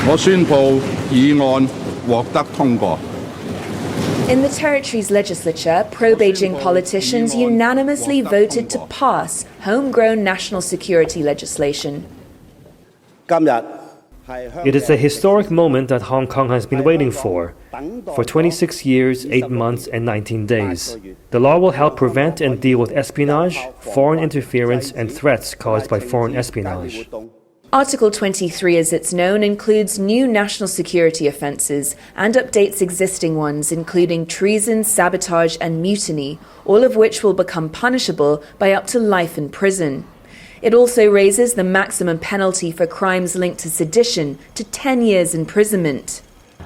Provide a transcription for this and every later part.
我宣布議案獲得通過。 In the territory's legislature, pro-Beijing politicians unanimously voted to pass homegrown national security legislation. It is a historic moment that Hong Kong has been waiting for 26 years, 8 months and 19 days. The law will help prevent and deal with espionage, foreign interference and threats caused by foreign espionage. Article 23, as it's known, includes new national security offences and updates existing ones, including treason, sabotage and mutiny, all of which will become punishable by up to life in prison. It also raises the maximum penalty for crimes linked to sedition to 10 years imprisonment.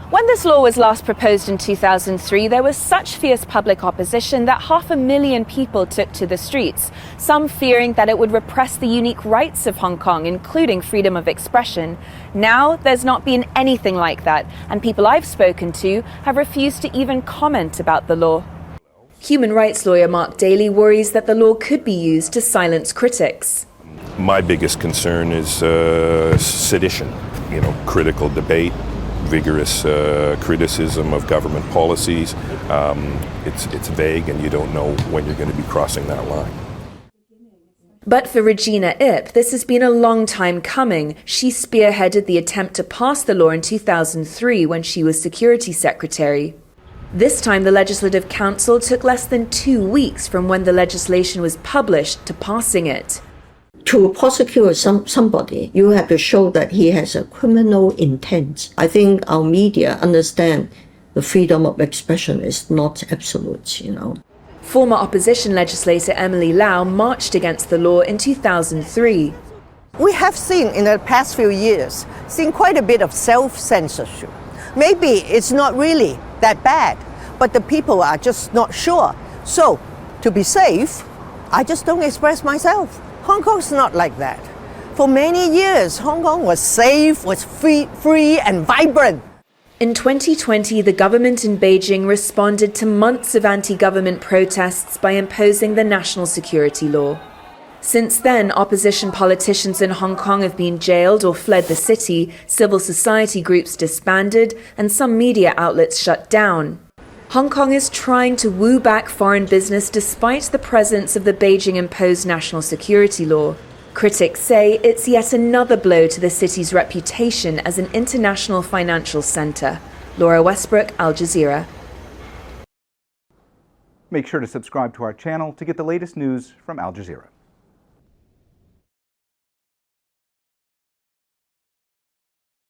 When this law was last proposed in 2003, there was such fierce public opposition that 500,000 people took to the streets, some fearing that it would repress the unique rights of Hong Kong, including freedom of expression. Now, there's not been anything like that, and people I've spoken to have refused to even comment about the law. Human rights lawyer Mark Daly worries that the law could be used to silence critics. My biggest concern is sedition, critical debate, vigorous criticism of government policies. It's vague and you don't know when you're going to be crossing that line. But for Regina Ip, this has been a long time coming. She spearheaded the attempt to pass the law in 2003 when she was Security Secretary. This time the Legislative Council took less than 2 weeks from when the legislation was published to passing it. To prosecute somebody, you have to show that he has a criminal intent. I think our media understand the freedom of expression is not absolute, Former opposition legislator Emily Lau marched against the law in 2003. We have seen in the past few years, quite a bit of self-censorship. Maybe it's not really that bad, but the people are just not sure. So, to be safe, I just don't express myself. Hong Kong's not like that. For many years, Hong Kong was safe, was free and vibrant. In 2020, the government in Beijing responded to months of anti-government protests by imposing the national security law. Since then, opposition politicians in Hong Kong have been jailed or fled the city, civil society groups disbanded, and some media outlets shut down. Hong Kong is trying to woo back foreign business despite the presence of the Beijing-imposed national security law. Critics say it's yet another blow to the city's reputation as an international financial centre. Laura Westbrook, Al Jazeera. Make sure to subscribe to our channel to get the latest news from Al Jazeera.